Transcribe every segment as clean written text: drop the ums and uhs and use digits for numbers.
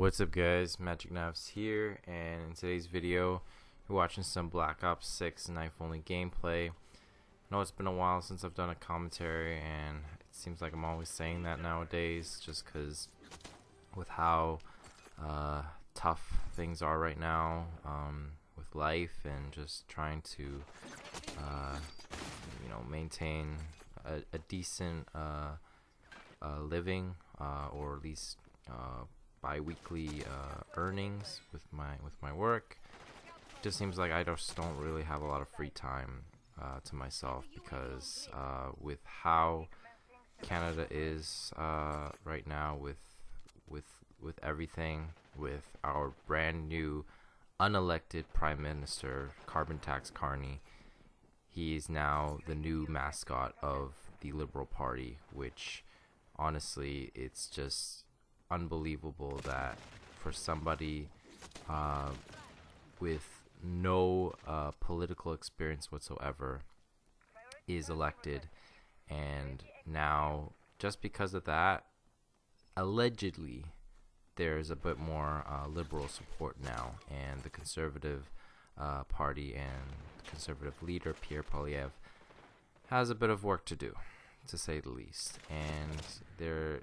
What's up guys, Magic Knives here, and in today's video we're watching some Black Ops 6 knife only gameplay. I know it's been a while since I've done a commentary, and it seems like I'm always saying that nowadays just because with how tough things are right now with life and just trying to maintain a decent living, or at least bi-weekly earnings with my work. It just seems like I just don't really have a lot of free time to myself, because with how Canada is right now, with everything, with our brand new unelected Prime Minister, carbon tax Carney. He is now the new mascot of the Liberal Party, which honestly, it's just unbelievable that for somebody with no political experience whatsoever is elected, and now just because of that, allegedly there's a bit more liberal support now, and the Conservative Party and Conservative leader Pierre Poilievre has a bit of work to do, to say the least, and the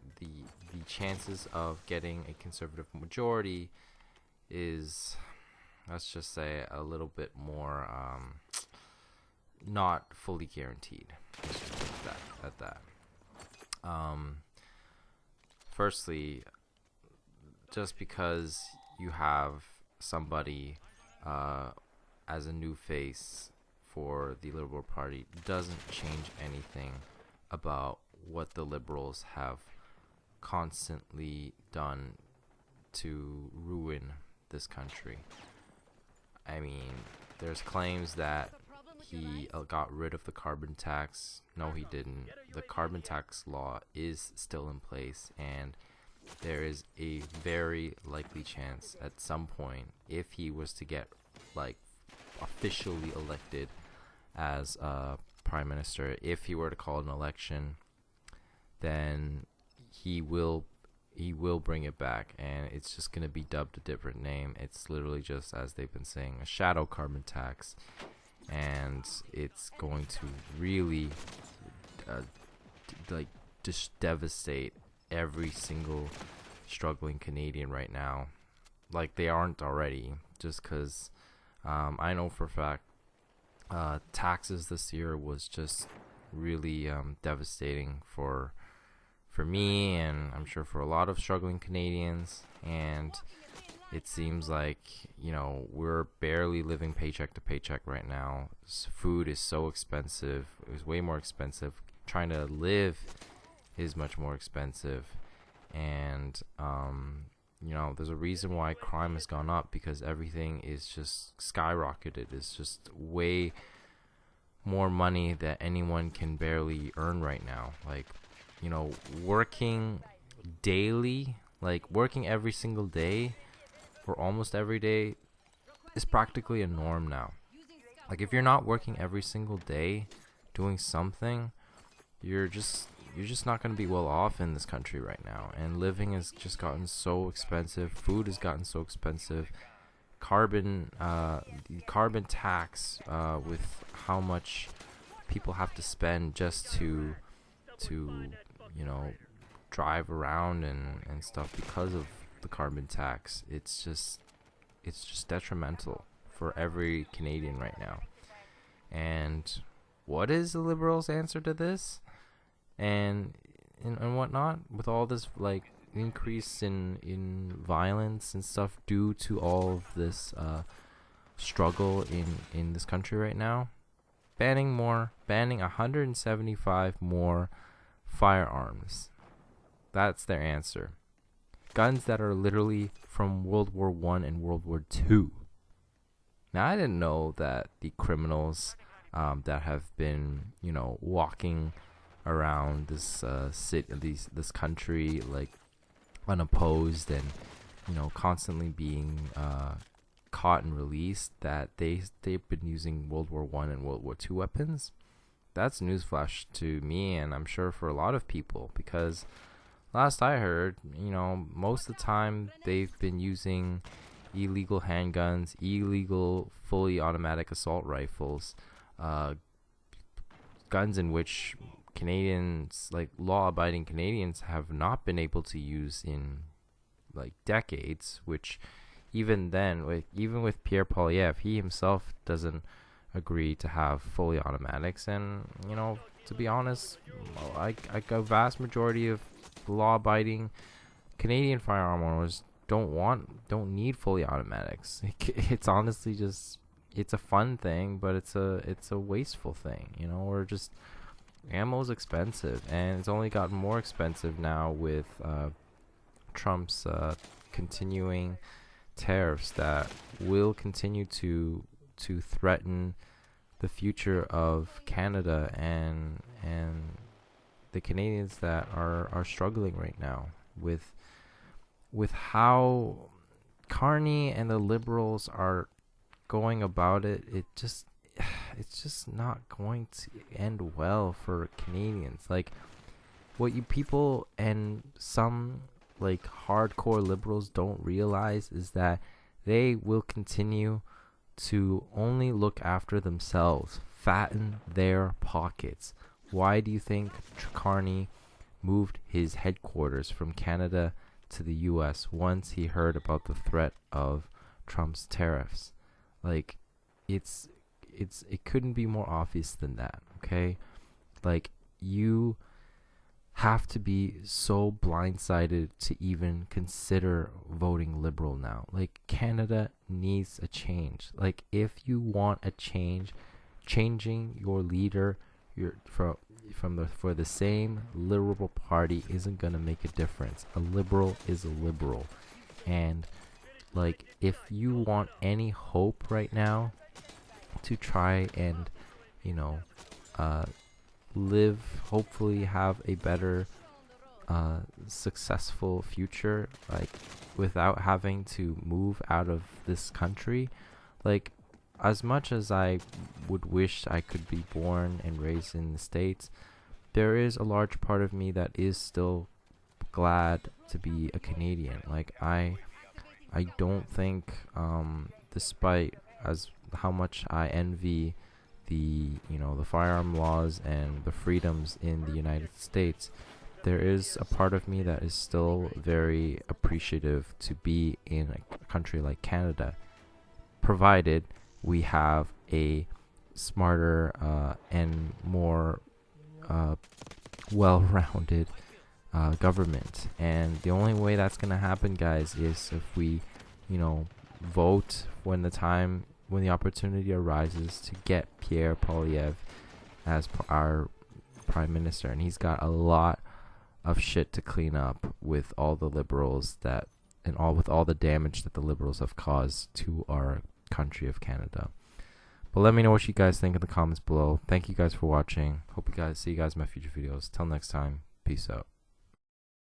chances of getting a Conservative majority is, let's just say, a little bit more not fully guaranteed. Let's just put that at that. Firstly, just because you have somebody as a new face for the Liberal Party doesn't change anything about what the Liberals have constantly done to ruin this country. I mean, there's claims that he got rid of the carbon tax. No, he didn't. The carbon tax law is still in place, and there is a very likely chance at some point, if he was to get officially elected as Prime Minister, if he were to call an election, then he will bring it back, and it's just going to be dubbed a different name. It's literally just, as they've been saying, a shadow carbon tax, and it's going to really just devastate every single struggling Canadian right now, like they aren't already, just because I know for a fact taxes this year was just really devastating for me, and I'm sure for a lot of struggling Canadians. And it seems like, we're barely living paycheck to paycheck right now. Food is so expensive. It was way more expensive. Trying to live is much more expensive, and there's a reason why crime has gone up, because everything is just skyrocketed. It's just way more money that anyone can barely earn right now. Working daily, working every single day or almost every day is practically a norm now. If you're not working every single day doing something, you're just not going to be well off in this country right now. And living has just gotten so expensive. Food has gotten so expensive. The carbon tax, with how much people have to spend just to drive around and stuff because of the carbon tax, it's just detrimental for every Canadian right now. And what is the Liberals' answer to this and whatnot, with all this increase in violence and stuff due to all of this struggle in this country right now? Banning 175 more firearms. That's their answer. Guns that are literally from World War I and World War II. Now, I didn't know that the criminals that have been, walking around this this country unopposed and constantly being caught and released, that they've been using World War I and World War II weapons. That's newsflash to me, and I'm sure for a lot of people, because last I heard, most of the time they've been using illegal handguns, illegal fully automatic assault rifles, uh, guns in which Canadians, like law-abiding Canadians, have not been able to use in like decades. Which even then, even with Pierre Poilievre, he himself doesn't agree to have fully automatics. And to be honest, like a vast majority of law-abiding Canadian firearm owners don't need fully automatics. It's honestly just, it's a fun thing, but it's a wasteful thing, or just ammo's expensive, and it's only gotten more expensive now with Trump's continuing tariffs that will continue to threaten the future of Canada and the Canadians that are struggling right now with how Carney and the Liberals are going about it. It's just not going to end well for Canadians. Like, what you people and some like hardcore Liberals don't realize is that they will continue to only look after themselves, fatten their pockets. Why do you think Carney moved his headquarters from Canada to the US once he heard about the threat of Trump's tariffs? Like, it couldn't be more obvious than that, okay? Like, you have to be so blindsided to even consider voting Liberal now. Like, Canada needs a change. Like, if you want a change, changing your leader for the same Liberal Party isn't gonna make a difference. A Liberal is a Liberal, and like, if you want any hope right now to try and live, hopefully have a better successful future, like without having to move out of this country, like, as much as I would wish I could be born and raised in the States, there is a large part of me that is still glad to be a Canadian. Like, I don't think, despite as how much I envy the firearm laws and the freedoms in the United States, there is a part of me that is still very appreciative to be in a country like Canada, provided we have a smarter and more well-rounded government. And the only way that's going to happen, guys, is if we vote when the opportunity arises to get Pierre Poilievre as our prime minister. And he's got a lot of shit to clean up with all the Liberals with all the damage that the Liberals have caused to our country of Canada. But let me know what you guys think in the comments below. Thank you guys for watching. See you guys in my future videos. Till next time, peace out.